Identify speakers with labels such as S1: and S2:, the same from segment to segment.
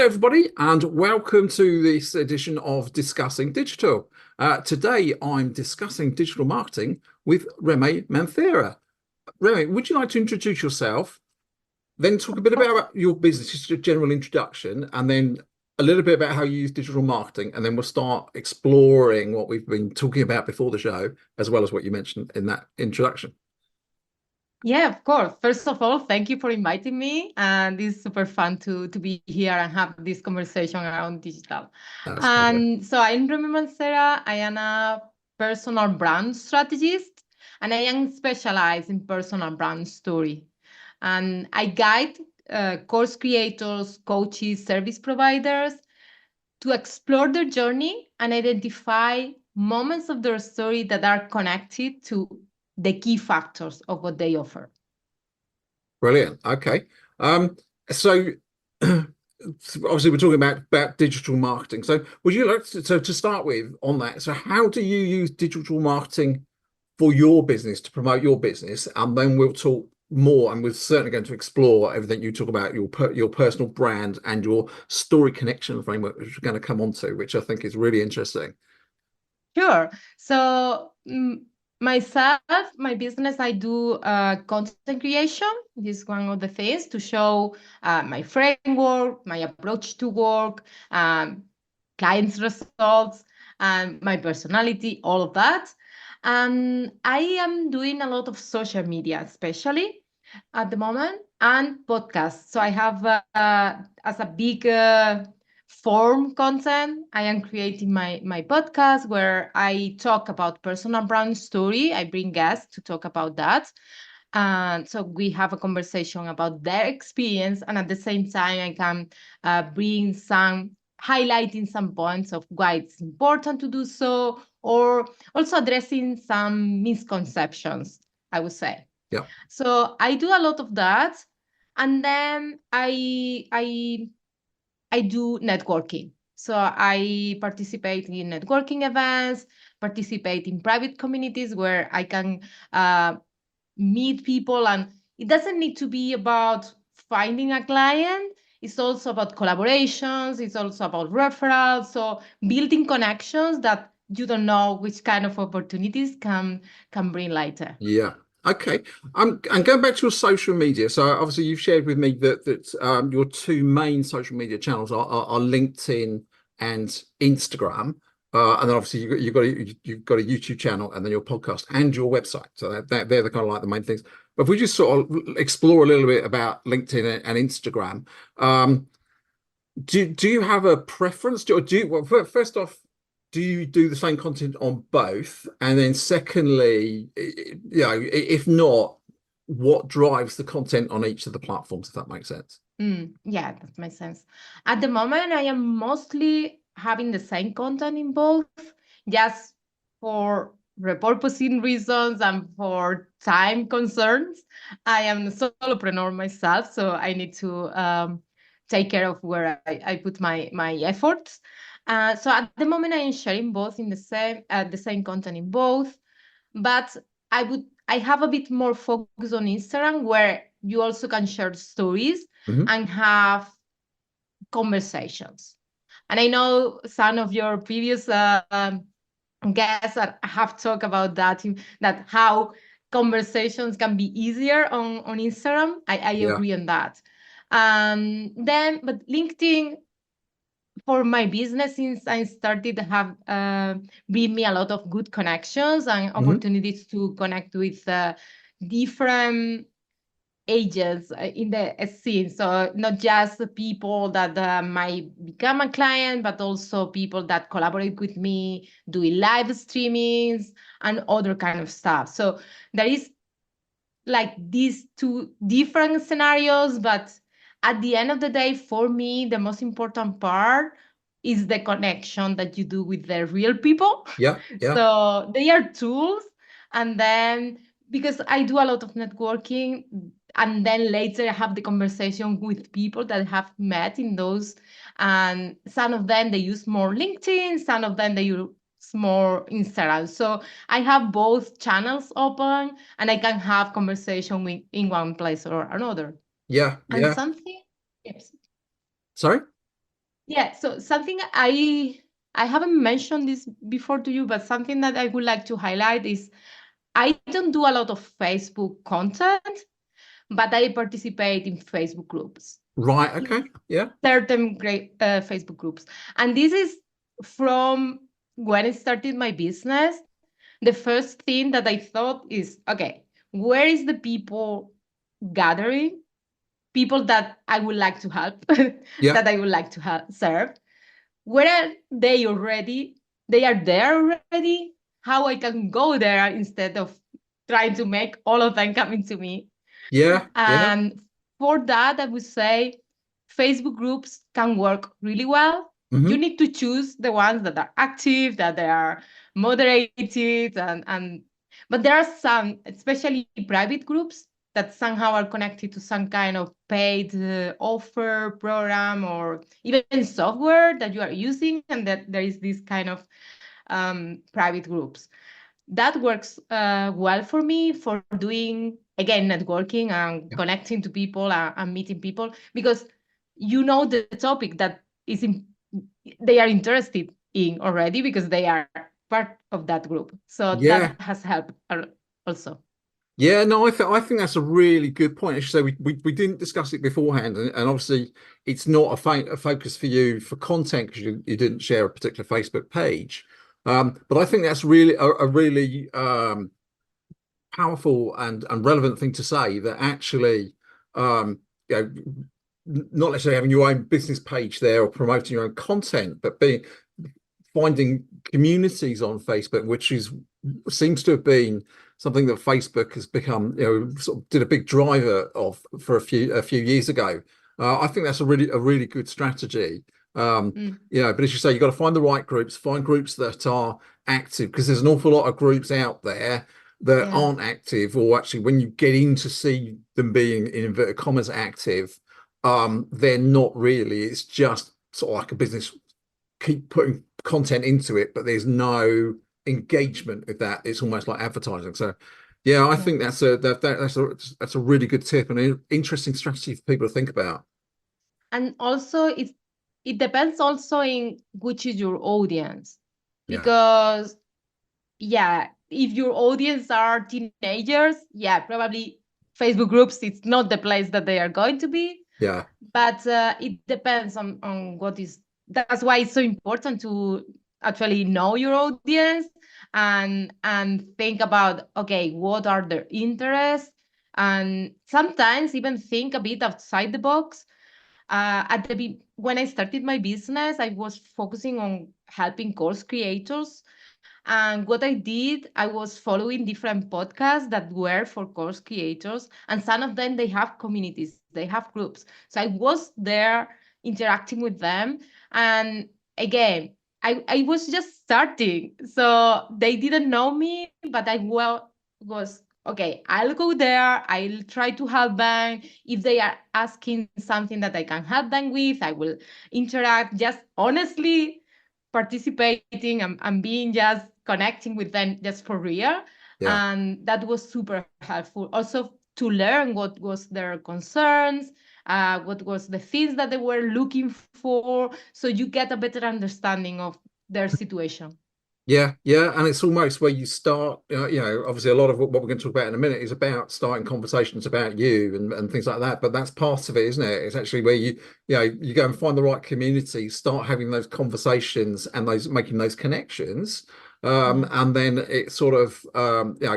S1: Hello, everybody, and welcome to this edition of Discussing Digital. Today, I'm discussing digital marketing with Reme Mancera. Reme, would you like to introduce yourself, then talk a bit about your business, just a general introduction, and then a little bit about how you use digital marketing, and then we'll start exploring what we've been talking about before the show, as well as what you mentioned in that introduction.
S2: Yeah, of course. First of all, thank you for inviting me. And it's super fun to be here and have this conversation around digital.
S1: That's lovely.
S2: And so I'm Reme Mancera. I am a personal brand strategist, and I am specialized in personal brand story. And I guide course creators, coaches, service providers to explore their journey and identify moments of their story that are connected to the key factors of what they offer.
S1: Brilliant. Okay. So obviously we're talking about digital marketing. So would you like to start with on that? So how do you use digital marketing for your business to promote your business? And then we'll talk more, and we're certainly going to explore everything you talk about your personal brand and your story connection framework, which we're going to come on to, which I think is really interesting.
S2: Sure. So myself, my business, I do content creation. This is one of the things to show my framework, my approach to work, clients' results, and my personality, all of that. And I am doing a lot of social media, especially at the moment, and podcasts. So I have as a big form content. I am creating my podcast where I talk about personal brand story. I bring guests to talk about that. And so we have a conversation about their experience. And at the same time, I can bring highlighting some points of why it's important to do so, or also addressing some misconceptions, I would say.
S1: Yeah.
S2: So I do a lot of that. And then I do networking. So I participate in networking events, participate in private communities where I can meet people. And it doesn't need to be about finding a client. It's also about collaborations. It's also about referrals. So building connections that you don't know which kind of opportunities can bring later.
S1: Yeah. Okay. And going back to your social media. So obviously you've shared with me that your two main social media channels are LinkedIn and Instagram. And then obviously you've got a YouTube channel and then your podcast and your website. So they're the kind of like the main things. But if we just sort of explore a little bit about LinkedIn and Instagram, do you have a preference? Well, first off, do you do the same content on both? And then secondly, if not, what drives the content on each of the platforms, if that makes sense?
S2: Yeah, that makes sense. At the moment, I am mostly having the same content in both, just for repurposing reasons and for time concerns. I am a solopreneur myself, so I need to take care of where I put my efforts. So at the moment, I am sharing both in the same content in both, but I have a bit more focus on Instagram where you also can share stories
S1: Mhm.
S2: and have conversations. And I know some of your previous guests have talked about that how conversations can be easier on Instagram. I
S1: Yeah.
S2: agree on that. But LinkedIn for my business, since I started to have bring me a lot of good connections and
S1: Mhm.
S2: opportunities to connect with different agents in the scene. So not just the people that might become a client, but also people that collaborate with me, doing live streamings and other kind of stuff. So there is like these two different scenarios, but at the end of the day, for me, the most important part is the connection that you do with the real people.
S1: Yeah. Yeah.
S2: So they are tools. And then because I do a lot of networking, and then later I have the conversation with people that I have met in those. And some of them they use more LinkedIn, some of them they use more Instagram. So I have both channels open and I can have conversation in one place or another.
S1: Yeah.
S2: And
S1: Yeah.
S2: something, yes.
S1: Sorry?
S2: Yeah, so something I haven't mentioned this before to you, but something that I would like to highlight is I don't do a lot of Facebook content, but I participate in Facebook groups,
S1: Right.
S2: in
S1: Okay. Yeah.
S2: certain great Facebook groups. And this is from when I started my business. The first thing that I thought is, okay, where is the people gathering? People that I would like to help,
S1: Yeah.
S2: that I would like to serve. Where are they already? They are there already. How I can go there instead of trying to make all of them coming to me.
S1: Yeah. Yeah.
S2: And for that, I would say Facebook groups can work really well. You
S1: Hmm.
S2: need to choose the ones that are active, that they are moderated, and but there are some, especially private groups, that somehow are connected to some kind of paid offer program or even software that you are using, and that there is this kind of private groups that works well for me for doing again networking and
S1: Yeah.
S2: connecting to people and meeting people, because you know the topic that is they are interested in already because they are part of that group, so that
S1: Yeah.
S2: has helped also.
S1: Yeah, no, I think that's a really good point. As you say, we didn't discuss it beforehand, and obviously it's not a focus for you for content because you didn't share a particular Facebook page. But I think that's really a really powerful and relevant thing to say that actually, you know, not necessarily having your own business page there or promoting your own content, but being finding communities on Facebook, which is seems to have been something that Facebook has become, sort of did a big driver of for a few years ago. I think that's a really good strategy.
S2: Mm,
S1: But as you say, you've got to find the right groups, find groups that are active because there's an awful lot of groups out there that
S2: yeah,
S1: aren't active, or actually when you get in to see them being in inverted commas active, they're not really. It's just sort of like a business keep putting content into it, but there's no engagement with that. It's almost like advertising. So, yeah, I
S2: yeah.
S1: think that's a really good tip and an interesting strategy for people to think about.
S2: And also it depends also in which is your audience,
S1: Yeah,
S2: because yeah, if your audience are teenagers, yeah, probably Facebook groups, it's not the place that they are going to be.
S1: yeah,
S2: But it depends on what is. That's why it's so important to actually know your audience and think about, okay, what are their interests, and sometimes even think a bit outside the box. When I started my business, I was focusing on helping course creators, and what I did, I was following different podcasts that were for course creators, and some of them they have communities, they have groups. So I was there interacting with them, and again, I was just starting, so they didn't know me, but I was okay. I'll go there. I'll try to help them. If they are asking something that I can help them with, I will interact. Just honestly participating and being just connecting with them just for real,
S1: yeah.
S2: and that was super helpful also to learn what was their concerns, what was the things that they were looking for, so you get a better understanding of their situation.
S1: Yeah, yeah, and it's almost where you start. Obviously, a lot of what we're going to talk about in a minute is about starting conversations about you and things like that. But that's part of it, isn't it? It's actually where you go and find the right community, start having those conversations and those making those connections,
S2: Yeah,
S1: and then it sort of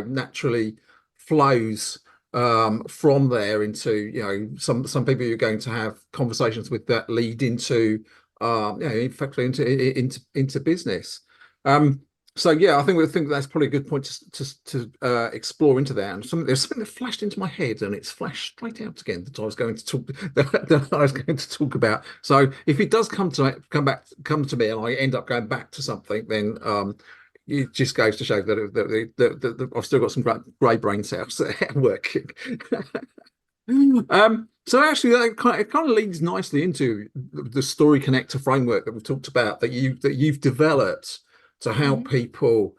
S1: naturally flows from there into some people you're going to have conversations with that lead into effectively into business. Um, so yeah, I think that's probably a good point to explore into that. And there's something that flashed into my head, and it's flashed straight out again that I was going to talk that I was going to talk about. So if it does come to me, and I end up going back to something, then it just goes to show that I've still got some grey brain cells that are working. So actually, it kind of leads nicely into the story connector framework that we've talked about that you've developed to help
S2: mhm,
S1: people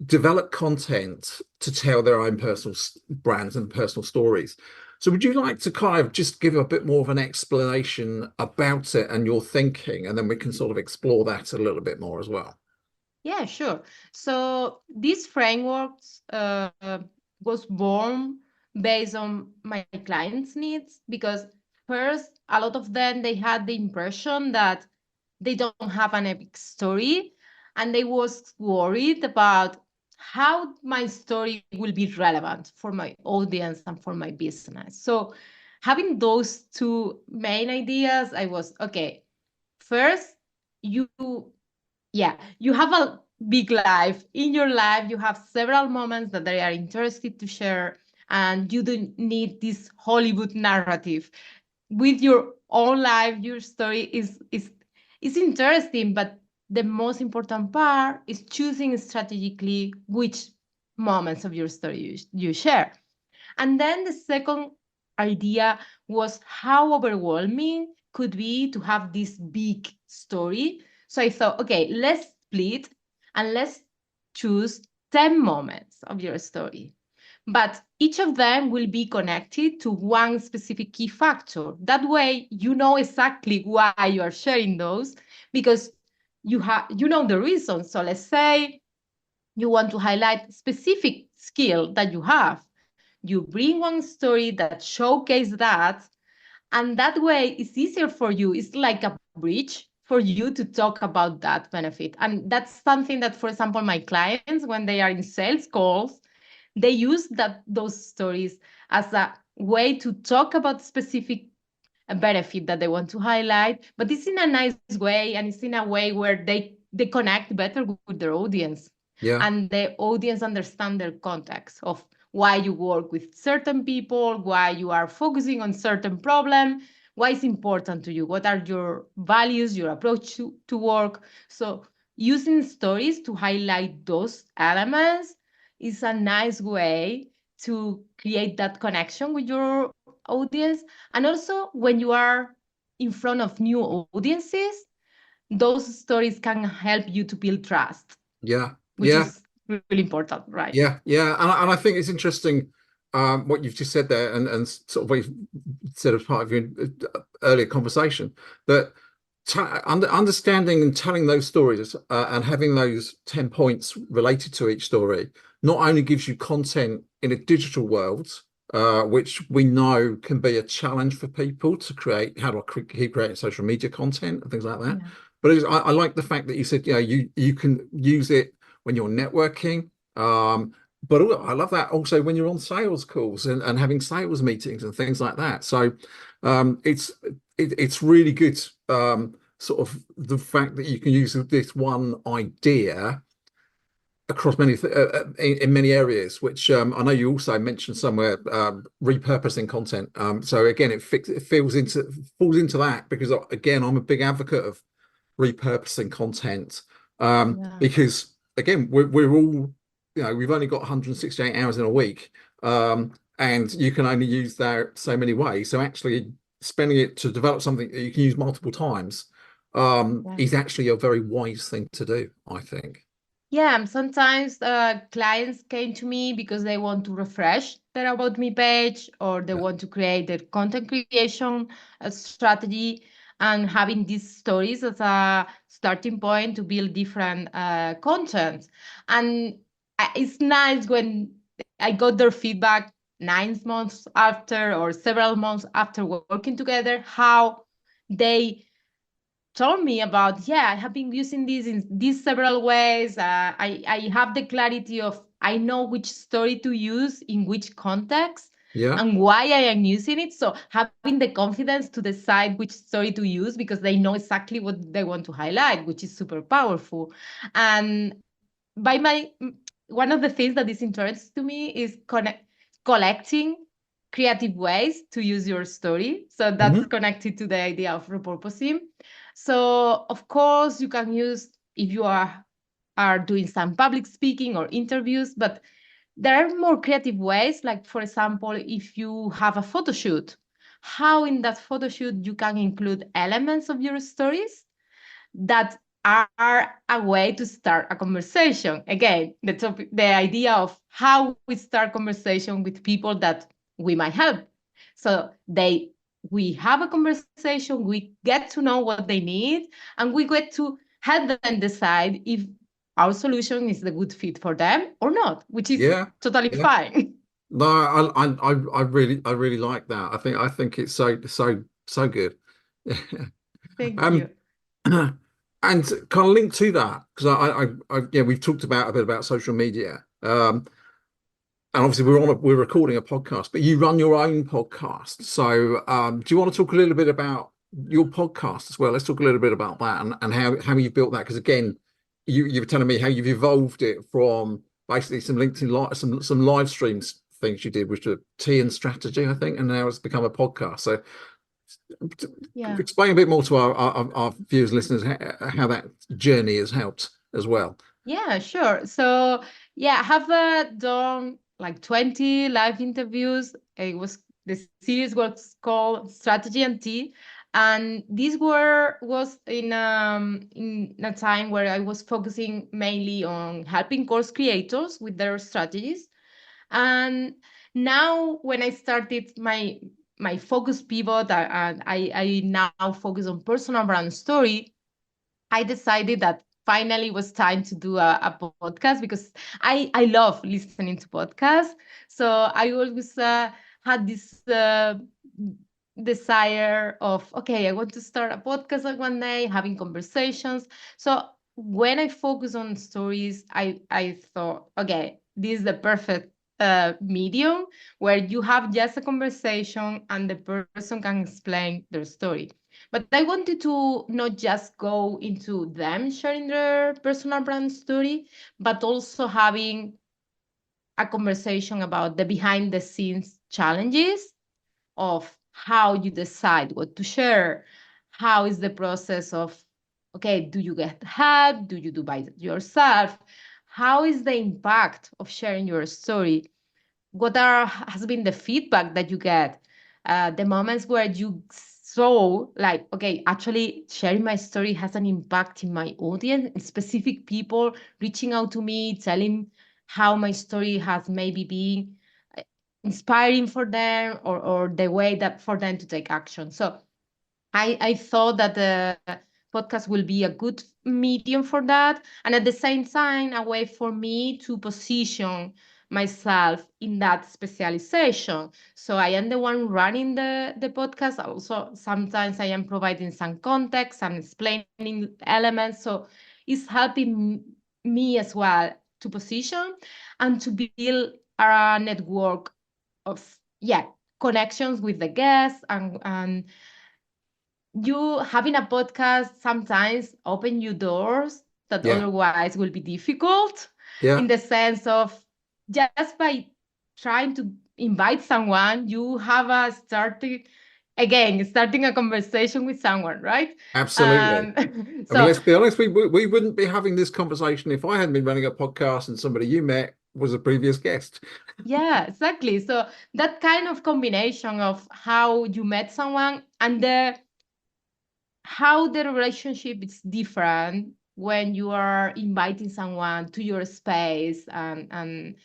S1: develop content to tell their own personal brands and personal stories. So would you like to kind of just give a bit more of an explanation about it and your thinking, and then we can sort of explore that a little bit more as well?
S2: Yeah, sure. So these frameworks was born based on my clients' needs because first, a lot of them they had the impression that they don't have an epic story, and they was worried about how my story will be relevant for my audience and for my business. So having those two main ideas, I was okay. First, you you have a big life. In your life, you have several moments that they are interested to share, and you don't need this Hollywood narrative. With your own life, your story is interesting, but the most important part is choosing strategically which moments of your story you share. And then the second idea was how overwhelming could be to have this big story. So I thought, okay, let's split and let's choose 10 moments of your story. But each of them will be connected to one specific key factor. That way, you know exactly why you are sharing those because you know the reason. So let's say you want to highlight specific skill that you have, you bring one story that showcase that, and that way it's easier for you. It's like a bridge for you to talk about that benefit. And that's something that, for example, my clients, when they are in sales calls, they use those stories as a way to talk about specific benefit that they want to highlight, but it's in a nice way, and it's in a way where they connect better with their audience,
S1: Yeah,
S2: and the audience understand their context of why you work with certain people, why you are focusing on certain problem, why it's important to you, what are your values, your approach to work. So using stories to highlight those elements is a nice way to create that connection with your audience. And also, when you are in front of new audiences, those stories can help you to build trust,
S1: yeah,
S2: which
S1: yeah.
S2: is really important, right?
S1: Yeah, yeah, and I think it's interesting what you've just said there, and sort of what you've said as part of your earlier conversation that understanding and telling those stories and having those 10 points related to each story not only gives you content in a digital world, which we know can be a challenge for people to create. How do I keep creating social media content and things like that?
S2: Yeah.
S1: But I like the fact that you said, you can use it when you're networking. But I love that also when you're on sales calls and having sales meetings and things like that. So it's really good, sort of the fact that you can use this one idea across in many areas, which I know you also mentioned somewhere, repurposing content. So again, it falls into that because again, I'm a big advocate of repurposing content,
S2: Yeah.
S1: because again, we're all, we've only got 168 hours in a week, and you can only use that so many ways. So actually spending it to develop something that you can use multiple times,
S2: Yeah.
S1: is actually a very wise thing to do, I think.
S2: Yeah, and sometimes clients came to me because they want to refresh their About Me page, or they
S1: Yeah,
S2: want to create their content creation strategy, and having these stories as a starting point to build different content. And it's nice when I got their feedback 9 months after or several months after working together, how they told me about, yeah, I have been using this in these several ways. I have the clarity of I know which story to use in which context
S1: yeah,
S2: and why I am using it. So having the confidence to decide which story to use because they know exactly what they want to highlight, which is super powerful. And by my one of the things that is interesting to me is collecting creative ways to use your story. So that's
S1: hmm
S2: connected to the idea of repurposing. So of course you can use if you are doing some public speaking or interviews, but there are more creative ways. Like for example, if you have a photo shoot, how in that photo shoot you can include elements of your stories that are a way to start a conversation. Again, the idea of how we start conversation with people that we might help. So we have a conversation, we get to know what they need, and we get to help them decide if our solution is the good fit for them or not, which is
S1: Yeah,
S2: totally
S1: yeah.
S2: fine.
S1: No, I really like that. I think it's so good.
S2: Thank
S1: Um,
S2: you.
S1: and kind of linked to that, because yeah, we've talked about a bit about social media. And obviously we're recording a podcast, but you run your own podcast. So do you want to talk a little bit about your podcast as well? Let's talk a little bit about that, and how you've built that. Because again, you were telling me how you've evolved it from basically some LinkedIn live, some live streams things you did, which were tea and strategy, I think, and now it's become a podcast. So
S2: Yeah.
S1: explain a bit more to our viewers, listeners, how that journey has helped as well.
S2: Yeah, sure. So, yeah, I have done like 20 live interviews. The series was called Strategy and Tea. And this was in a time where I was focusing mainly on helping course creators with their strategies. And now when I started my focus pivot, and I now focus on personal brand story, I decided that finally it was time to do a podcast, because I love listening to podcasts. So I always had this desire of, okay, I want to start a podcast like one day, having conversations. So when I focus on stories, I thought, okay, this is the perfect medium where you have just a conversation and the person can explain their story. But I wanted to not just go into them sharing their personal brand story, but also having a conversation about the behind the scenes challenges of how you decide what to share. How is the process of, okay, do you get help? Do you do by yourself? How is the impact of sharing your story? What has been the feedback that you get, the moments where you saw like, okay, actually sharing my story has an impact in my audience, specific people reaching out to me telling how my story has maybe been inspiring for them, or the way that for them to take action. So I thought that the podcast will be a good medium for that. And at the same time, a way for me to position myself in that specialization. So I am the one running the podcast. Also, sometimes I am providing some context and explaining elements. So it's helping me as well to position and to build a network of, yeah, connections with the guests, and you having a podcast sometimes open you doors that
S1: Yeah,
S2: otherwise will be difficult,
S1: yeah.
S2: in the sense of just by trying to invite someone, you have a starting a conversation with someone, right?
S1: Absolutely.
S2: um
S1: I mean,
S2: so
S1: let's be honest, we wouldn't be having this conversation if I hadn't been running a podcast and somebody you met was a previous guest.
S2: yeah, exactly. So that kind of combination of how you met someone and the how the relationship is different when you are inviting someone to your space, and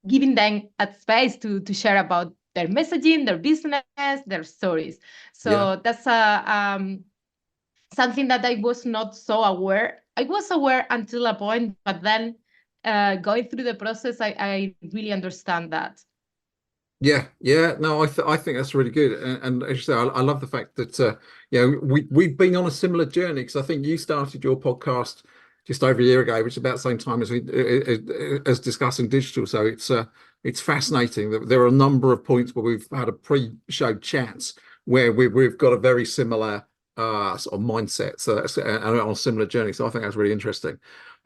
S2: giving them a space to share about their messaging, their business, their stories.
S1: Yeah,
S2: So that's something that I was not so aware. I was aware until a point, but then going through the process, I really understand that.
S1: yeah. No, I think that's really good, and as you say, I love the fact that we've been on a similar journey, because I think you started your podcast just over a year ago, which is about the same time as we as discussing digital. So it's fascinating that there are a number of points where we've had a pre-show chats where we've got a very similar sort of mindset, so that's and on a similar journey. So I think that's really interesting.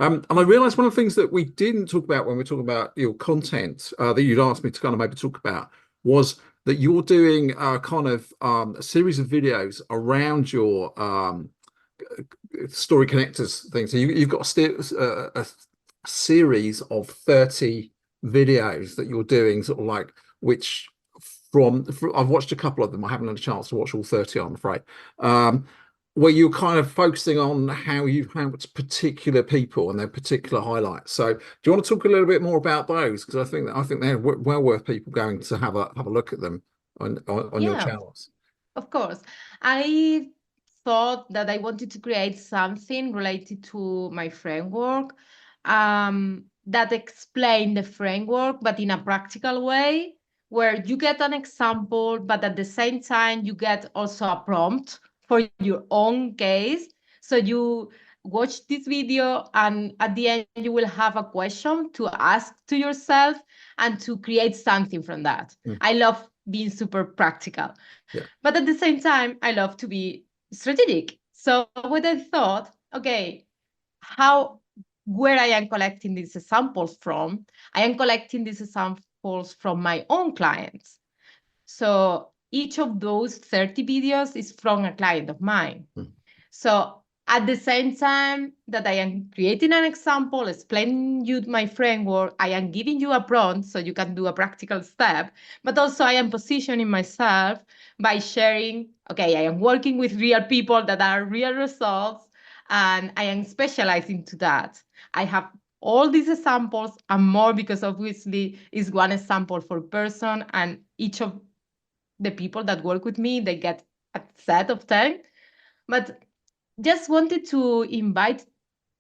S1: And I realized one of the things that we didn't talk about when we're talking about your content that you'd asked me to kind of maybe talk about was that you're doing kind of a series of videos around your story connectors thing. So you've got a series of 30 videos that you're doing, sort of like, which from I've watched a couple of them. I haven't had a chance to watch all 30, I'm afraid. Um, where you're kind of focusing on how you've helped particular people and their particular highlights. So do you want to talk a little bit more about those? Because I think they're well worth people going to have a look at them. on your
S2: Yeah,
S1: channels.
S2: of course. I thought that I wanted to create something related to my framework, that explain the framework, but in a practical way, where you get an example, but at the same time, you get also a prompt for your own case. So you watch this video, and at the end, you will have a question to ask to yourself and to create something from that.
S1: Mm,
S2: I love being super practical.
S1: yeah,
S2: But at the same time, I love to be strategic. So what I thought, okay, how where I am collecting these samples from, I am collecting these samples from my own clients. So each of those 30 videos is from a client of mine.
S1: mm,
S2: So at the same time that I am creating an example, explaining you my framework, I am giving you a prompt so you can do a practical step, but also I am positioning myself by sharing, okay, I am working with real people that are real results, and I am specializing to that. I have all these examples and more because obviously is one example for person, and each of the people that work with me, they get a set of 10. But just wanted to invite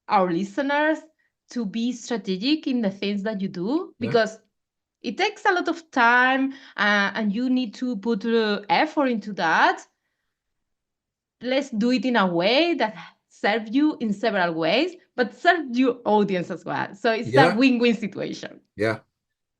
S2: our listeners to be strategic in the things that you do,
S1: yeah,
S2: because it takes a lot of time, and you need to put effort into that. Let's do it in a way that serves you in several ways, but serves your audience as well. So it's a
S1: yeah,
S2: win-win situation.
S1: yeah.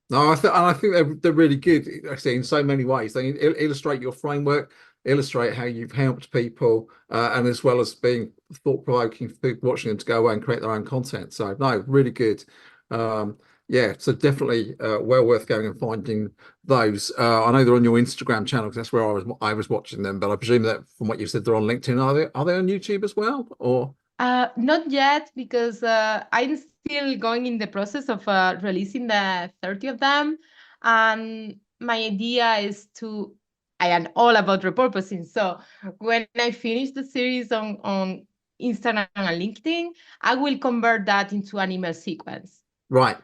S1: No, I think they're really good. Actually, in so many ways, they illustrate your framework, illustrate how you've helped people, and as well as being thought provoking for people watching them to go away and create their own content. So no, really good. Um, yeah, so definitely well worth going and finding those. I know they're on your Instagram channel because that's where I was watching them. But I presume that from what you said, they're on LinkedIn. Are they on YouTube as well? Or
S2: Not yet, because I'm still going in the process of releasing the 30 of them. And my idea is I am all about repurposing. So when I finish the series on Instagram and LinkedIn, I will convert that into an email sequence,
S1: right?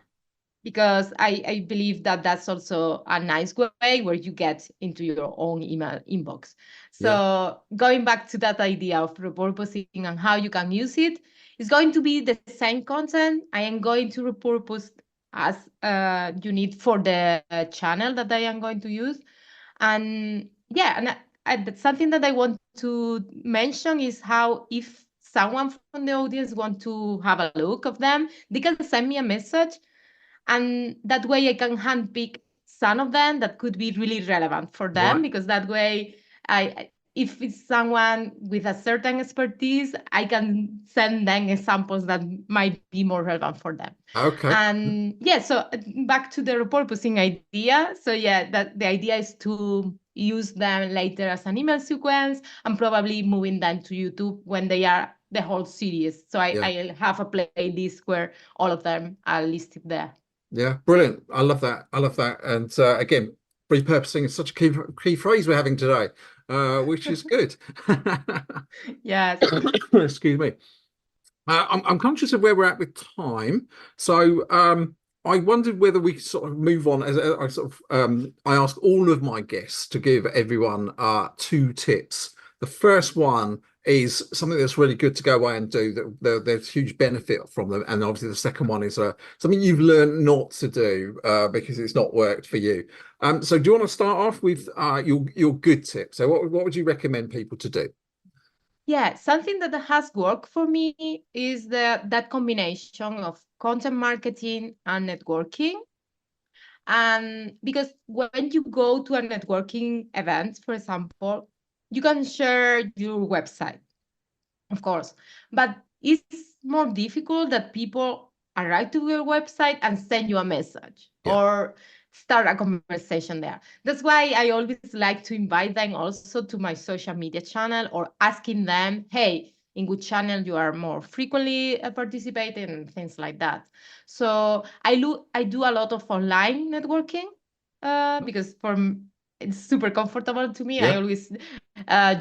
S2: because I believe that that's also a nice way where you get into your own email inbox.
S1: Yeah,
S2: So going back to that idea of repurposing and how you can use it, it's going to be the same content. I am going to repurpose as you need for the channel that I am going to use. And yeah, and that's something that I want to mention is how if someone from the audience want to have a look of them, they can send me a message, and that way I can handpick some of them that could be really relevant for them,
S1: right.
S2: because that way if it's someone with a certain expertise, I can send them examples that might be more relevant for them.
S1: Okay.
S2: And yeah, so back to the repurposing idea. So yeah, that the idea is to use them later as an email sequence, and probably moving them to YouTube when they are the whole series. So
S1: Yeah.
S2: I have a playlist where all of them are listed there.
S1: Yeah, brilliant. I love that. I love that. And again, repurposing is such a key phrase we're having today, which is good.
S2: Yes.
S1: Excuse me. I'm conscious of where we're at with time, so I wondered whether we could sort of move on. As I sort of I ask all of my guests to give everyone two tips. The first one is something that's really good to go away and do. There's huge benefit from them, and obviously the second one is something you've learned not to do because it's not worked for you. So do you want to start off with your good tip? So what would you recommend people to do?
S2: Yeah, something that has worked for me is that combination of content marketing and networking. And because when you go to a networking event, for example, you can share your website, of course, but it's more difficult that people arrive to your website and send you a message
S1: Yeah.
S2: or start a conversation there. That's why I always like to invite them also to my social media channel, or asking them, hey, in which channel you are more frequently participating, and things like that. So I do a lot of online networking, because it's super comfortable to me. I
S1: Yeah.
S2: always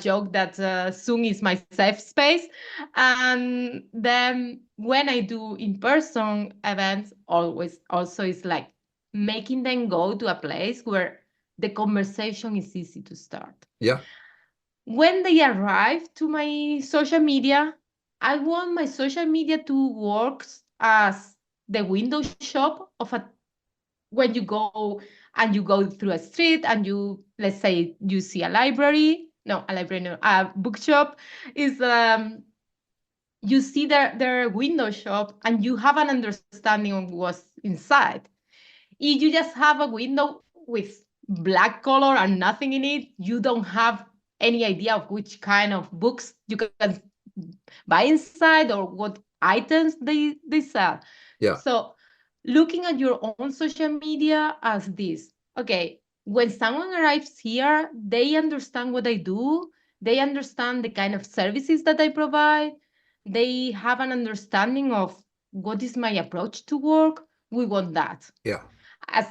S2: joke that Zoom is my safe space. And then when I do in-person events, always also is like making them go to a place where the conversation is easy to start.
S1: Yeah.
S2: When they arrive to my social media, I want my social media to work as the window shop of a when you go and you go through a street and you, let's say, you see a library, no, a library, no, a bookshop is you see their window shop and you have an understanding of what's inside. If you just have a window with black color and nothing in it, you don't have any idea of which kind of books you can buy inside or what items they sell.
S1: Yeah.
S2: So looking at your own social media as this, okay, when someone arrives here, they understand what I do, they understand the kind of services that I provide, they have an understanding of what is my approach to work. We want that.
S1: Yeah.
S2: As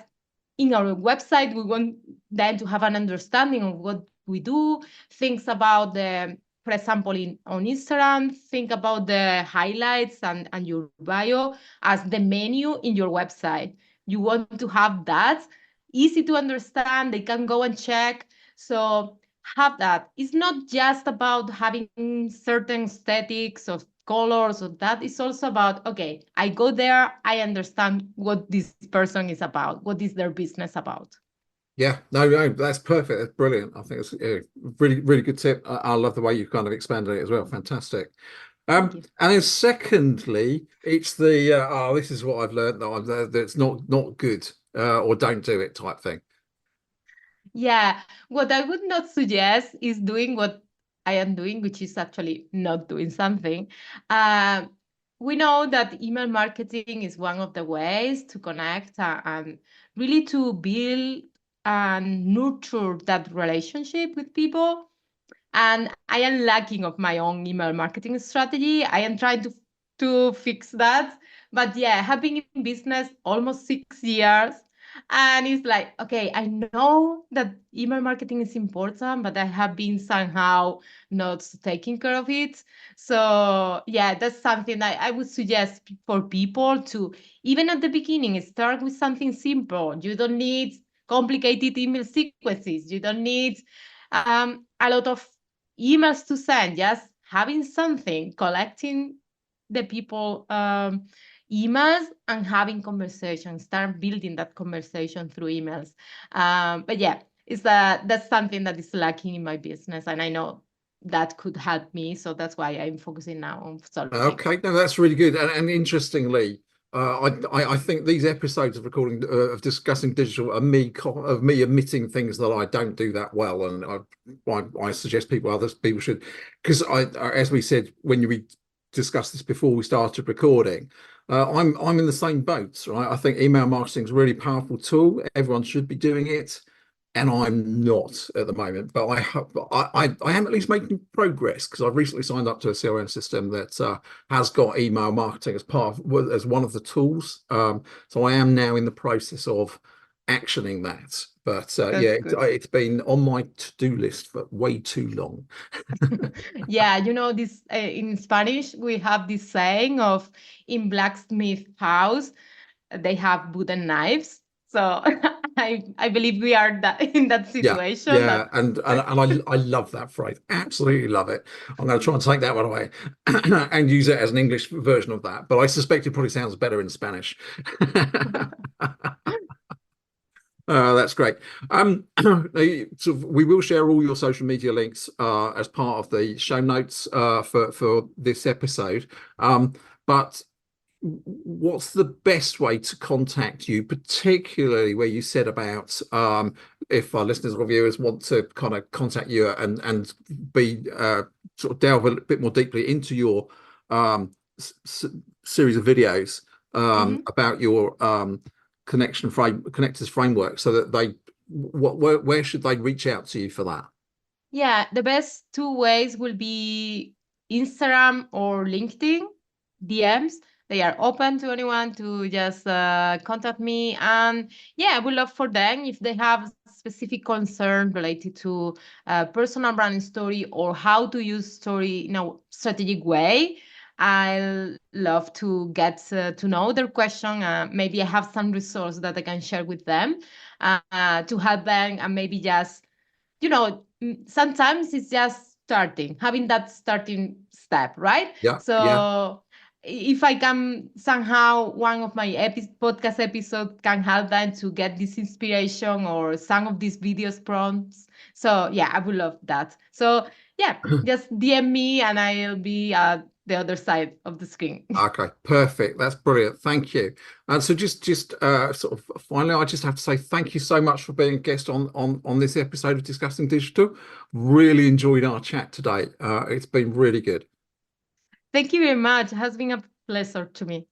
S2: in our website, we want them to have an understanding of what we do, things about the, for example, on Instagram, think about the highlights and your bio as the menu in your website. You want to have that easy to understand. They can go and check. So have that. It's not just about having certain aesthetics or colors or that. It's also about, okay, I go there, I understand what this person is about, what is their business about.
S1: Yeah, no, that's perfect. That's brilliant. I think it's a really, really good tip. I love the way you've kind of expanded it as well. Fantastic.
S2: Thank you.
S1: And then secondly, it's the oh, this is what I've learned that's not good or don't do it type thing.
S2: Yeah, what I would not suggest is doing what I am doing, which is actually not doing something. Uh, we know that email marketing is one of the ways to connect and really to build and nurture that relationship with people. And I am lacking of my own email marketing strategy. I am trying to fix that. But yeah, I have been in business almost 6 years. And it's like, okay, I know that email marketing is important, but I have been somehow not taking care of it. So yeah, that's something I would suggest for people to, even at the beginning, start with something simple. You don't need complicated email sequences. You don't need a lot of emails to send, just having something, collecting the people emails and having conversations, start building that conversation through emails. But yeah, that's something that is lacking in my business, and I know that could help me. So that's why I'm focusing now on solving it.
S1: Okay, no, that's really good. And interestingly, I think these episodes of recording of discussing digital are of me admitting things that I don't do that well, and I suggest others people should, because as we said when we discussed this before we started recording, I'm in the same boat, right? I think email marketing is a really powerful tool. Everyone should be doing it, and I'm not at the moment, but I hope I am at least making progress because I've recently signed up to a CRM system that has got email marketing as part of as one of the tools. So I am now in the process of actioning that. But yeah,
S2: That's good.
S1: it's been on my to-do list for way too long.
S2: Yeah, you know, this in Spanish, we have this saying of in blacksmith house, they have wooden knives. So I believe we are that in that
S1: Yeah,
S2: situation
S1: yeah,
S2: that
S1: and I love that phrase. Absolutely love it. I'm going to try and take that one away and use it as an English version of that. But I suspect it probably sounds better in Spanish. That's great. So we will share all your social media links as part of the show notes for this episode. But what's the best way to contact you, particularly where you said about if our listeners or viewers want to kind of contact you and be sort of delve a bit more deeply into your um, series of videos
S2: Mhm.
S1: about your connectors framework, so that where should they reach out to you for that?
S2: Yeah, the best two ways will be Instagram or LinkedIn DMs. They are open to anyone to just contact me. And yeah, I would love for them if they have specific concern related to personal branding story or how to use story in a strategic way. I love to get to know their question. Maybe I have some resource that I can share with them to help them, and maybe just, sometimes it's just starting, having that starting step, right?
S1: Yeah, yeah.
S2: So if I can somehow, one of my podcast episodes can help them to get this inspiration or some of these videos prompts. So yeah, I would love that. So yeah, just DM me and I'll be at the other side of the screen.
S1: Okay, perfect. That's brilliant. Thank you. And so just sort of finally, I just have to say thank you so much for being a guest on this episode of Discussing Digital. Really enjoyed our chat today. It's been really good.
S2: Thank you very much. It has been a pleasure to me.